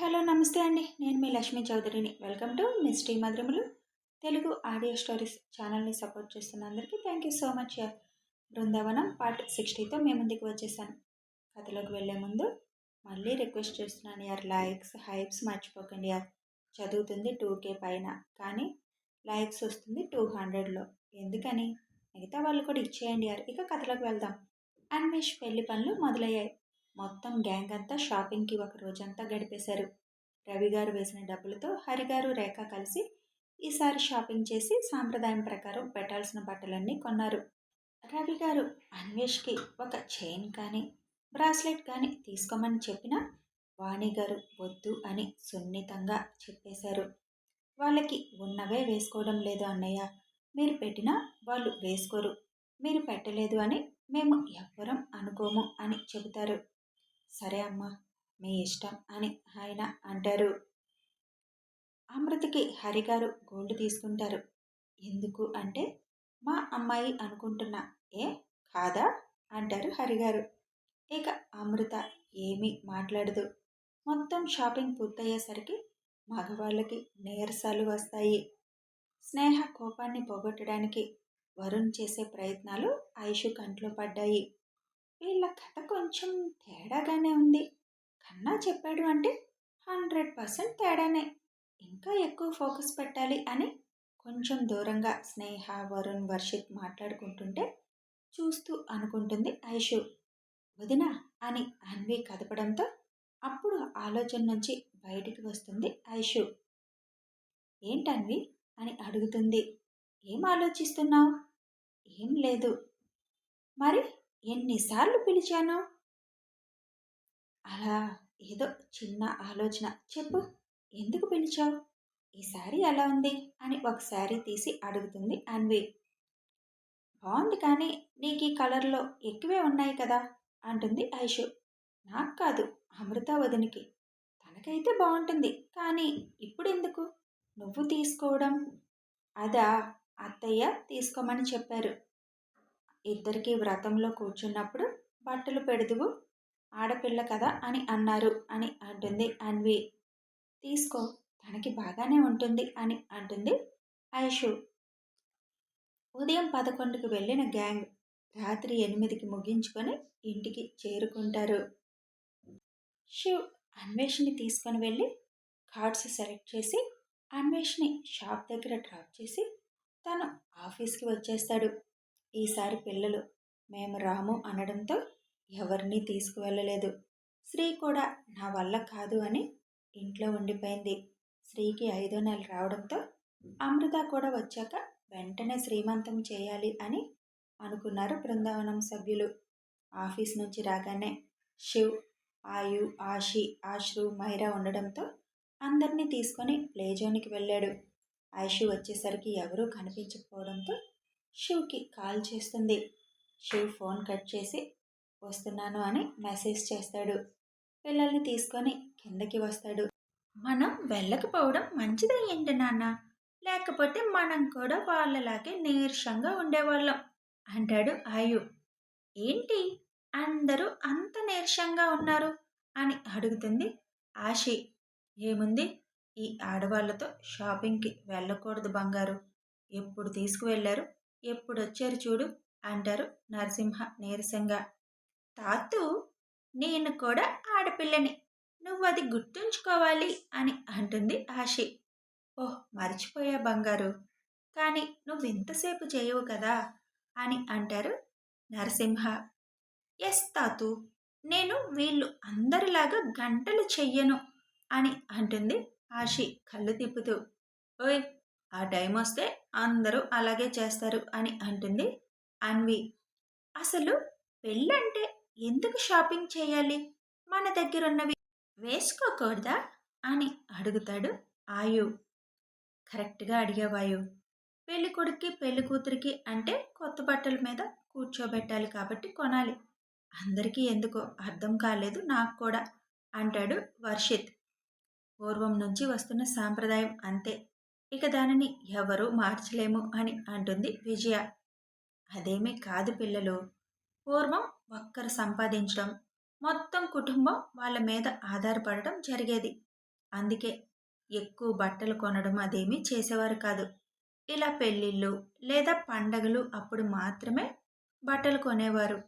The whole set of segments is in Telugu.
హలో నమస్తే అండి. నేను మీ లక్ష్మీ చౌదరిని. వెల్కమ్ టు మిస్టీ మధురములు తెలుగు ఆడియో స్టోరీస్ ఛానల్ని సపోర్ట్ చేస్తున్న అందరికీ థ్యాంక్ యూ సో మచ్ యార్. బృందావనం పార్ట్ 60తో మేము ముందుకు వచ్చేసాను. కథలోకి వెళ్ళే ముందు మళ్ళీ రిక్వెస్ట్ చేస్తున్నాను యార్, లైక్స్ హైప్స్ మర్చిపోకండి యార్. చదువుతుంది 2K పైన, కానీ లైక్స్ వస్తుంది 200లో. ఎందుకని మిగతా వాళ్ళు కూడా ఇచ్చేయండి యార్. ఇక కథలోకి వెళ్దాం. అన్వేష్ పెళ్లి పనులు మొదలయ్యాయి. మొత్తం గ్యాంగ్ అంతా షాపింగ్కి ఒక రోజంతా గడిపేశారు. రవి గారు వేసిన డబ్బులతో హరిగారు రేఖ కలిసి ఈసారి షాపింగ్ చేసి సాంప్రదాయం ప్రకారం పెట్టాల్సిన బట్టలన్నీ కొన్నారు. రవి గారు అన్వేష్కి ఒక చైన్ కానీ బ్రాస్లెట్ కానీ తీసుకోమని చెప్పినా వాణి గారు వద్దు అని సున్నితంగా చెప్పేశారు. వాళ్ళకి ఉన్నవే వేసుకోవడం లేదు అన్నయ్య, మీరు పెట్టినా వాళ్ళు వేసుకోరు, మీరు పెట్టలేదు అని మేము ఎవ్వరం అనుకోము అని చెబుతారు. సరే అమ్మా, మీ ఇష్టం అని ఆయన అంటారు. అమృతకి హరిగారు గోల్డ్ తీసుకుంటారు. ఎందుకు అంటే మా అమ్మాయి అనుకుంటున్నా. ఏ కాదా అంటారు హరిగారు. ఇక అమృత ఏమీ మాట్లాడదు. మొత్తం షాపింగ్ పూర్తయ్యేసరికి మగవాళ్ళకి నీరసాలు వస్తాయి. స్నేహ కోపాన్ని పోగొట్టడానికి వరుణ్ చేసే ప్రయత్నాలు ఐషు కంట్లో పడ్డాయి. వీళ్ళ కథ కొంచెం తేడాగానే ఉంది. కన్నా చెప్పాడు అంటే 100% తేడానే. ఇంకా ఎక్కువ ఫోకస్ పెట్టాలి అని కొంచెం దూరంగా స్నేహ, వరుణ్, వర్షిత్ మాట్లాడుకుంటుంటే చూస్తూ అనుకుంటుంది ఐషు. వదినా అని అన్వి కదపడంతో అప్పుడు ఆలోచన నుంచి బయటికి వస్తుంది ఐషు. ఏంటన్వి అని అడుగుతుంది. ఏం ఆలోచిస్తున్నావు? ఏం లేదు. మరి ఎన్నిసార్లు పిలిచాను? అలా ఏదో చిన్న ఆలోచన, చెప్పు ఎందుకు పిలిచావు? ఈసారి ఎలా ఉంది అని ఒకసారి తీసి అడుగుతుంది అన్వి. బాగుంది, కానీ నీకు ఈ కలర్లో ఎక్కువే ఉన్నాయి కదా అంటుంది ఐషు. నాకు కాదు, అమృత వదినికి. తనకైతే బాగుంటుంది, కానీ ఇప్పుడు ఎందుకు నువ్వు తీసుకోవడం? అదా, అత్తయ్య తీసుకోమని చెప్పారు. ఇద్దరికి వ్రతంలో కూర్చున్నప్పుడు బట్టలు పెడుదువు, ఆడపిల్ల కదా అని అన్నారు అని అంటుంది అన్వి. తీసుకో, తనకి బాగానే ఉంటుంది అని అంటుంది ఐషు. ఉదయం 11కి వెళ్ళిన గ్యాంగ్ రాత్రి 8కి ముగించుకొని ఇంటికి చేరుకుంటారు. శివ్ అన్వేష్ని తీసుకొని వెళ్ళి కార్డ్స్ సెలెక్ట్ చేసి అన్వేష్ని షాప్ దగ్గర డ్రాప్ చేసి తను ఆఫీస్కి వచ్చేస్తాడు. ఈసారి పిల్లలు మేము రాము అనడంతో ఎవరినీ తీసుకువెళ్ళలేదు. శ్రీ కూడా నా వల్ల కాదు అని ఇంట్లో ఉండిపోయింది. శ్రీకి 5వ నెల రావడంతో అమృత కూడా వచ్చాక వెంటనే శ్రీమంతం చేయాలి అని అనుకున్నారు బృందావనం సభ్యులు. ఆఫీస్ నుంచి రాగానే శివ్, ఆయు, ఆషి, ఆశ్రు, మైరా ఉండడంతో అందరినీ తీసుకొని ప్లేజోనికి వెళ్ళాడు. ఐషు వచ్చేసరికి ఎవరూ కనిపించకపోవడంతో శివ్కి కాల్ చేస్తుంది. శివ్ ఫోన్ కట్ చేసి వస్తున్నాను అని మెసేజ్ చేస్తాడు. పిల్లల్ని తీసుకొని కిందకి వస్తాడు. మనం వెళ్ళకపోవడం మంచిదయ్యింది నాన్న, లేకపోతే మనం కూడా వాళ్ళలాగే నీరసంగా ఉండేవాళ్ళం అంటాడు ఆయు. ఏంటి అందరూ అంత నీరసంగా ఉన్నారు అని అడుగుతుంది ఆషి. ఏముంది, ఈ ఆడవాళ్ళతో షాపింగ్కి వెళ్ళకూడదు బంగారు, ఎప్పుడు తీసుకువెళ్ళారు, ఎప్పుడు వచ్చారు చూడు అంటారు నరసింహ నీరసంగా. తాతూ, నేను కూడా ఆడపిల్లని, నువ్వు అది గుర్తుంచుకోవాలి అని అంటుంది ఆషి. ఓహ్, మర్చిపోయా బంగారు, కానీ నువ్వు ఇంతసేపు చేయవు కదా అని అంటారు నరసింహ. ఎస్ తాతూ, నేను వీళ్ళు అందరిలాగా గంటలు చెయ్యను అని అంటుంది ఆషి కళ్ళు తిప్పుతూ. ఓయ్, ఆ టైం వస్తే అందరూ అలాగే చేస్తారు అని అంటుంది అన్వి. అసలు పెళ్ళంటే ఎందుకు షాపింగ్ చేయాలి, మన దగ్గరున్నవి వేసుకోకూడదా అని అడుగుతాడు ఆయు. కరెక్ట్గా అడిగేవాయు. పెళ్లి కొడుక్కి పెళ్లి కూతురికి అంటే కొత్త బట్టల మీద కూర్చోబెట్టాలి కాబట్టి కొనాలి. అందరికీ ఎందుకో అర్థం కాలేదు నాకు కూడా అంటాడు వర్షిత్. పూర్వం నుంచి వస్తున్న సాంప్రదాయం అంతే, ఇక దానిని ఎవరూ మార్చలేము అని అంటుంది విజయ. అదేమీ కాదు పిల్లలు, పూర్వం ఒక్కరు సంపాదించడం, మొత్తం కుటుంబం వాళ్ళ మీద ఆధారపడటం జరిగేది. అందుకే ఎక్కువ బట్టలు కొనడం అదేమీ చేసేవారు కాదు. ఇలా పెళ్ళిళ్ళు లేదా పండగలు అప్పుడు మాత్రమే బట్టలు కొనేవారు.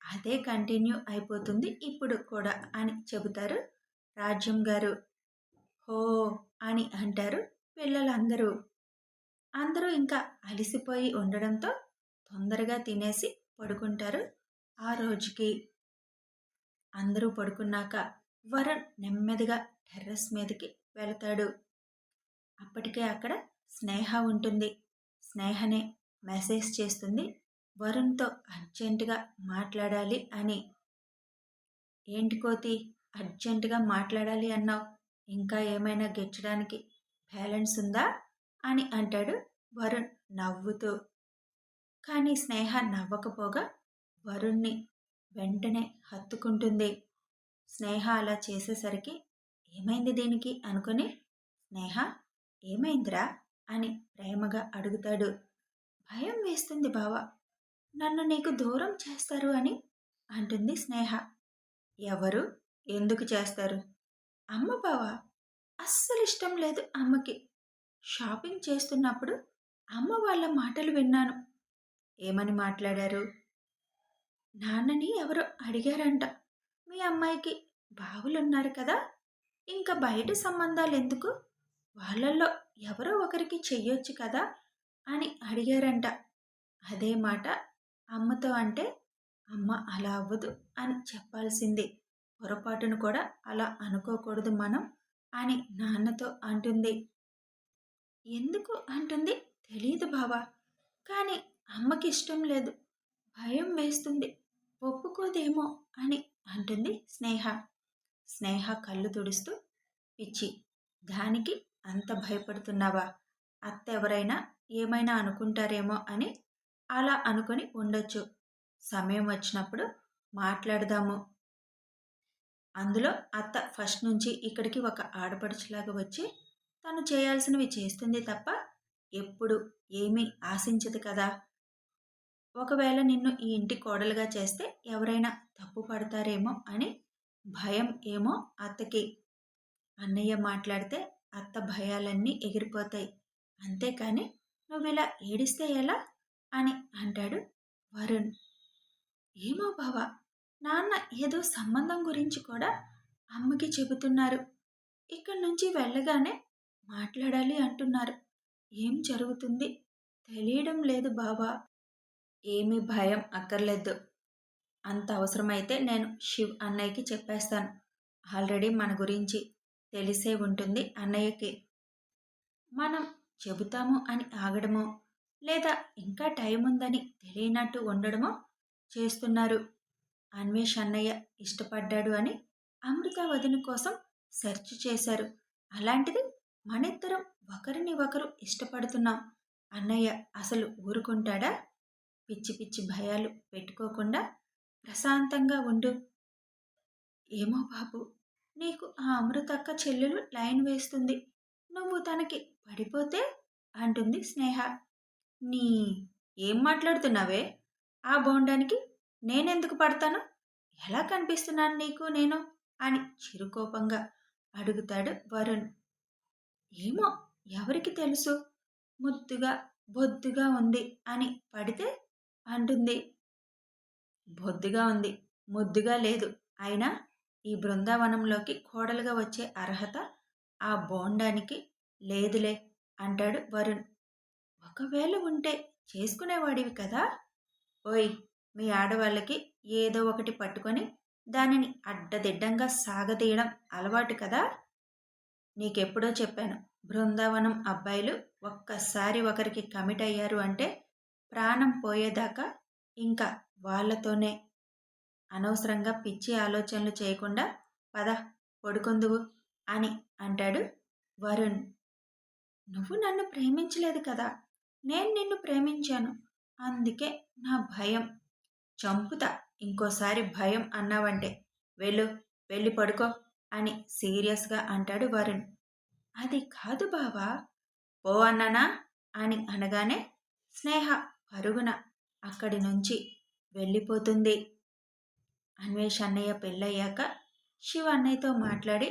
అదే కంటిన్యూ అయిపోతుంది ఇప్పుడు కూడా అని చెబుతారు రాజ్యం గారు. హో అని అంటారు పిల్లలందరూ. అందరూ ఇంకా అలిసిపోయి ఉండడంతో తొందరగా తినేసి పడుకుంటారు. ఆ రోజుకి అందరూ పడుకున్నాక వరుణ్ నెమ్మదిగా టెర్రస్ మీదకి వెళతాడు. అప్పటికే అక్కడ స్నేహ ఉంటుంది. స్నేహనే మెసేజ్ చేస్తుంది వరుణ్తో అర్జెంటుగా మాట్లాడాలి అని. ఏంటి కోతి, అర్జెంటుగా మాట్లాడాలి అన్నావు, ఇంకా ఏమైనా గెచ్చడానికి బ్యాలెన్స్ ఉందా అని అంటాడు వరుణ్ నవ్వుతూ. కానీ స్నేహ నవ్వకపోగా వరుణ్ణి వెంటనే హత్తుకుంటుంది. స్నేహ అలా చేసేసరికి ఏమైంది దీనికి అనుకుని, స్నేహ ఏమైందిరా అని ప్రేమగా అడుగుతాడు. భయం వేస్తుంది బావ, నన్ను నీకు దూరం చేస్తారు అని అంటుంది స్నేహ. ఎవరు, ఎందుకు చేస్తారు? అమ్మ బావ, అస్సలు ఇష్టం లేదు అమ్మకి. షాపింగ్ చేస్తున్నప్పుడు అమ్మ వాళ్ళ మాటలు విన్నాను. ఏమని మాట్లాడారు? నాన్నని ఎవరో అడిగారంట, మీ అమ్మాయికి బావులున్నారు కదా, ఇంకా బయట సంబంధాలు ఎందుకు, వాళ్ళల్లో ఎవరో ఒకరికి చెయ్యొచ్చు కదా అని అడిగారంట. అదే మాట అమ్మతో అంటే అమ్మ అలా అవ్వదు అని చెప్పాల్సింది, పొరపాటును కూడా అలా అనుకోకూడదు మనం అని నాన్నతో అంటుంది. ఎందుకు అంటుంది తెలియదు బావా, కానీ అమ్మకి ఇష్టం లేదు, భయం వేస్తుంది, ఒప్పుకోదేమో అని అంటుంది స్నేహ. స్నేహ కళ్ళు తుడుస్తూ, పిచ్చి దానికి అంత భయపడుతున్నావా, అత్త ఎవరైనా ఏమైనా అనుకుంటారేమో అని అలా అనుకొని ఉండొచ్చు, సమయం వచ్చినప్పుడు మాట్లాడదాము. అందులో అత్త ఫస్ట్ నుంచి ఇక్కడికి ఒక ఆడపడుచులాగా వచ్చి తను చేయాల్సినవి చేస్తుంది తప్ప ఎప్పుడు ఏమీ ఆశించదు కదా. ఒకవేళ నిన్ను ఈ ఇంటి కోడలుగా చేస్తే ఎవరైనా తప్పు పడతారేమో అని భయం ఏమో అత్తకి. అన్నయ్య మాట్లాడితే అత్త భయాలన్నీ ఎగిరిపోతాయి, అంతేకాని నువ్విలా ఏడిస్తే ఎలా అని అంటాడు వరుణ్. ఏమో బావా, నాన్న ఏదో సంబంధం గురించి కూడా అమ్మకి చెబుతున్నారు, ఇక్కడి నుంచి వెళ్ళగానే మాట్లాడాలి అంటున్నారు, ఏం జరుగుతుంది తెలియడం లేదు బావా. ఏమీ భయం అక్కర్లేదు, అంత అవసరమైతే నేను శివ్ అన్నయ్యకి చెప్పేస్తాను, ఆల్రెడీ మన గురించి తెలిసే ఉంటుంది అన్నయ్యకి. మనం చెబుతాము అని ఆగడమో లేదా ఇంకా టైం ఉందని తెలియనట్టు ఉండడమో చేస్తున్నారు. అన్వేష్ అన్నయ్య ఇష్టపడ్డాడు అని అమృత వదిన కోసం సెర్చ్ చేశారు, అలాంటిది మనిద్దరం ఒకరిని ఒకరు ఇష్టపడుతున్నాం, అన్నయ్య అసలు ఊరుకుంటాడా? పిచ్చి పిచ్చి భయాలు పెట్టుకోకుండా ప్రశాంతంగా ఉండు. ఏమో బాబు, నీకు ఆ అమృతక్క చెల్లెలు లైన్ వేస్తుంది, నువ్వు తనకి పడిపోతే అంటుంది స్నేహ. నీ ఏం మాట్లాడుతున్నావే, ఆ బోండానికి నేనెందుకు పడతాను, ఎలా కనిపిస్తున్నాను నీకు నేను అని చిరుకోపంగా అడుగుతాడు వరుణ్. ఏమో ఎవరికి తెలుసు, ముద్దుగా బొద్దుగా ఉంది అని పడితే అంటుంది. బొద్దుగా ఉంది, ముద్దుగా లేదు, అయినా ఈ బృందావనంలోకి కోడలుగా వచ్చే అర్హత ఆ బోండానికి లేదులే అంటాడు వరుణ్. ఒకవేళ ఉంటే చేసుకునేవాడివి కదా. ఓయ్, మీ ఆడవాళ్ళకి ఏదో ఒకటి పట్టుకొని దానిని అడ్డదిడ్డంగా సాగదీయడం అలవాటు కదా. నీకెప్పుడో చెప్పాను, బృందావనం అబ్బాయిలు ఒక్కసారి ఒకరికి కమిట్ అయ్యారు అంటే ప్రాణం పోయేదాకా ఇంకా వాళ్ళతోనే. అనవసరంగా పిచ్చి ఆలోచనలు చేయకుండా పద పడుకొందువు అని అంటాడు వరుణ్. నువ్వు నన్ను ప్రేమించలేదు కదా, నేను నిన్ను ప్రేమించాను, అందుకే నా భయం, చంపుతా ఇంకోసారి భయం అన్నావంటే, వెళ్ళు వెళ్ళి పడుకో అని సీరియస్గా అంటాడు వరుణ్. అది కాదు బావా. పో అన్నానా అని అనగానే స్నేహ పరుగున అక్కడి నుంచి వెళ్ళిపోతుంది. అన్వేష్ అన్నయ్య పెళ్ళయ్యాక శివ అన్నయ్యతో మాట్లాడి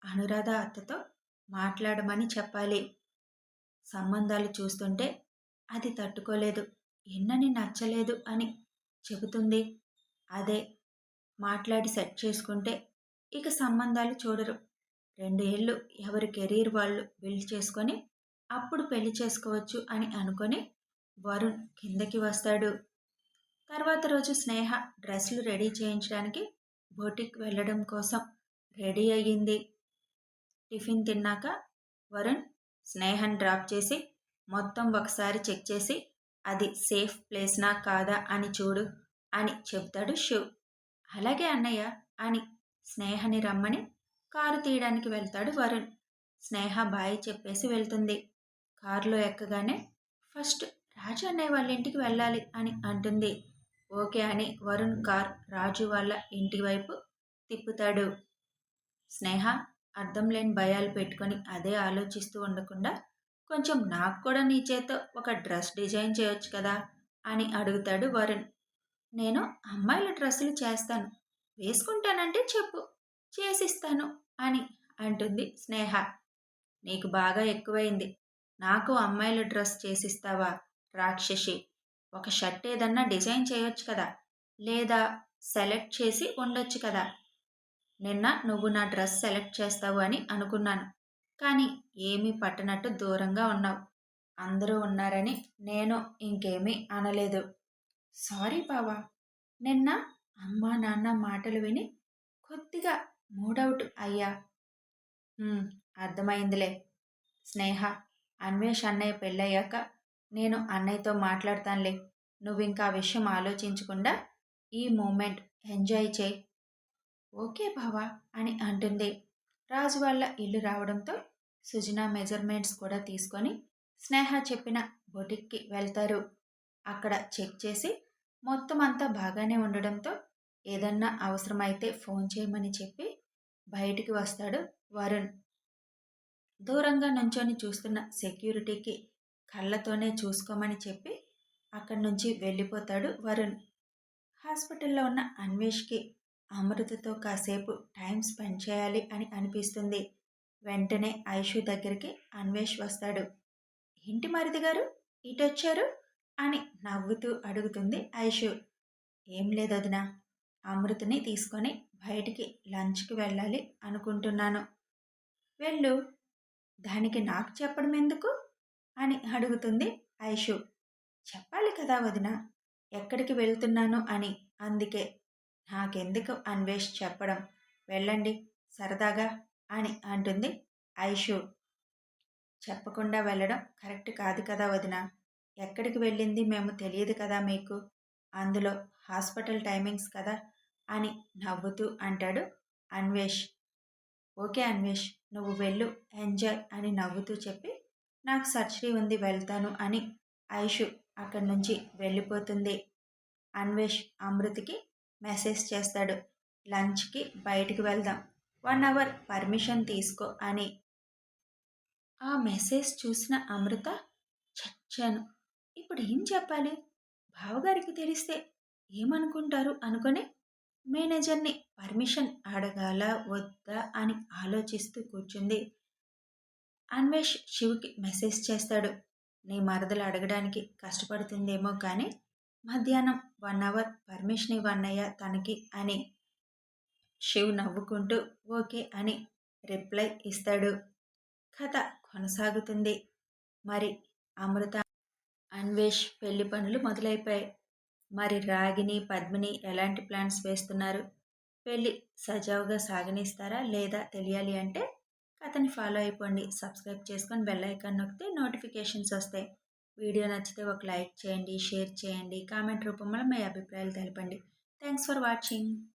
అనురాధ అత్తతో మాట్లాడమని చెప్పాలి. సంబంధాలు చూస్తుంటే అది తట్టుకోలేదు. ఎన్నని నచ్చలేదు అని చెబుతుంది. అదే మాట్లాడి సెట్ చేసుకుంటే ఇక సంబంధాలు చూడరు. 2 ఏళ్ళు ఎవరి కెరీర్ వాళ్ళు బిల్డ్ చేసుకొని అప్పుడు పెళ్లి చేసుకోవచ్చు అని అనుకొని వరుణ్ కిందకి వస్తాడు. తర్వాత రోజు స్నేహ డ్రెస్సులు రెడీ చేయించడానికి బొటిక్ వెళ్ళడం కోసం రెడీ అయ్యింది. టిఫిన్ తిన్నాక వరుణ్ స్నేహను డ్రాప్ చేసి మొత్తం ఒకసారి చెక్ చేసి అది సేఫ్ ప్లేస్నా కాదా అని చూడు అని చెప్తాడు శివ్. అలాగే అన్నయ్య అని స్నేహని రమ్మని కారు తీయడానికి వెళ్తాడు వరుణ్. స్నేహ బాయ్ చెప్పేసి వెళ్తుంది. కారులో ఎక్కగానే ఫస్ట్ రాజు అన్నయ్య వాళ్ళ ఇంటికి వెళ్ళాలి అని అంటుంది. ఓకే అని వరుణ్ కార్ రాజు వాళ్ళ ఇంటి వైపు తిప్పుతాడు. స్నేహ అర్థం లేని భయాలు పెట్టుకొని అదే ఆలోచిస్తూ ఉండకుండా కొంచెం నాకు కూడా నీ చేత్తో ఒక డ్రెస్ డిజైన్ చేయొచ్చు కదా అని అడుగుతాడు వరుణ్. నేను అమ్మాయిల డ్రెస్సులు చేస్తాను, వేసుకుంటానంటే చెప్పు, చేసిస్తాను అని అంటుంది స్నేహ. నీకు బాగా ఎక్కువైంది. నాకు అమ్మాయిల డ్రెస్ చేసిస్తావా రాక్షసి? ఒక షర్ట్ ఏదన్నా డిజైన్ చేయొచ్చు కదా, లేదా సెలెక్ట్ చేసి ఉండొచ్చు కదా. నిన్న నువ్వు నా డ్రెస్ సెలెక్ట్ చేస్తావు అని అనుకున్నాను, కానీ ఏమీ పట్టనట్టు దూరంగా ఉన్నావు. అందరూ ఉన్నారని నేను ఇంకేమీ అనలేదు. సారీ బావా, నిన్న అమ్మా నాన్న మాటలు విని కొద్దిగా మూడౌట్ అయ్యా. అర్థమైందిలే స్నేహ. అన్వేష్ అన్నయ్య పెళ్ళయ్యాక నేను అన్నయ్యతో మాట్లాడతానులే. నువ్వింకా ఆ విషయం ఆలోచించకుండా ఈ మూమెంట్ ఎంజాయ్ చేయి. ఓకే బావా అని అంటుంది. రాజు వాళ్ళ ఇల్లు రావడంతో సుజన మెజర్మెంట్స్ కూడా తీసుకొని స్నేహ చెప్పిన బొటిక్కి వెళ్తారు. అక్కడ చెక్ చేసి మొత్తం అంతా బాగానే ఉండడంతో ఏదన్నా అవసరమైతే ఫోన్ చేయమని చెప్పి బయటికి వస్తాడు వరుణ్. దూరంగా నుంచొని చూస్తున్న సెక్యూరిటీకి కళ్ళతోనే చూసుకోమని చెప్పి అక్కడి నుంచి వెళ్ళిపోతాడు వరుణ్. హాస్పిటల్లో ఉన్న అన్వేష్కి అమృతతో కాసేపు టైం స్పెండ్ చేయాలి అని అనిపిస్తుంది. వెంటనే ఐషు దగ్గరికి అన్వేష్ వస్తాడు. ఏంటి మరిది గారు ఇటొచ్చారు అని నవ్వుతూ అడుగుతుంది ఐషు. ఏం లేదు వదినా, అమృతని తీసుకొని బయటికి లంచ్కి వెళ్ళాలి అనుకుంటున్నాను. వెళ్ళు, దానికి నాకు చెప్పడం ఎందుకు అని అడుగుతుంది ఐషు. చెప్పాలి కదా వదిన, ఎక్కడికి వెళ్తున్నాను అని. అందుకే. నాకెందుకు అన్వేష్ చెప్పడం, వెళ్ళండి సరదాగా అని అంటుంది ఐషు. చెప్పకుండా వెళ్ళడం కరెక్ట్ కాదు కదా వదిన. ఎక్కడికి వెళ్ళింది మేము తెలియదు కదా మీకు, అందులో హాస్పిటల్ టైమింగ్స్ కదా అని నవ్వుతూ అంటాడు అన్వేష్. ఓకే అన్వేష్, నువ్వు వెళ్ళు, ఎంజాయ్ అని నవ్వుతూ చెప్పి నాకు సర్జరీ ఉంది వెళ్తాను అని ఐషు అక్కడి నుంచి వెళ్ళిపోతుంది. అన్వేష్ అమృత్కి మెసేజ్ చేస్తాడు, లంచ్కి బయటికి వెళ్దాం, 1 అవర్ పర్మిషన్ తీసుకో అని. ఆ మెసేజ్ చూసిన అమృత చచ్చాను, ఇప్పుడు ఏం చెప్పాలి, బావగారికి తెలిస్తే ఏమనుకుంటారు అనుకొని మేనేజర్ని పర్మిషన్ అడగాల వద్దా అని ఆలోచిస్తూ కూర్చుంది. అన్వేష్ శివ్కి మెసేజ్ చేస్తాడు, నీ మరదలు అడగడానికి కష్టపడుతుందేమో కానీ మధ్యాహ్నం 1 అవర్ పర్మిషన్ ఇవ్వన్నయ్య తనకి అని. శివ్ నవ్వుకుంటూ ఓకే అని రిప్లై ఇస్తాడు. కథ కొనసాగుతుంది. మరి అమృత అన్వేష్ పెళ్లి పనులు మొదలైపోయాయి. మరి రాగిని పద్మిని ఎలాంటి ప్లాన్స్ వేస్తున్నారు, పెళ్ళి సజావుగా సాగనిస్తారా లేదా తెలియాలి అంటే కథని ఫాలో అయిపోండి. సబ్స్క్రైబ్ చేసుకొని బెల్ ఐకాన్ నొక్కితే నోటిఫికేషన్స్ వస్తాయి. వీడియో నచ్చితే ఒక లైక్ చేయండి, షేర్ చేయండి, కామెంట్ రూపంలో మీ అభిప్రాయాలు తెలపండి. Thanks for watching.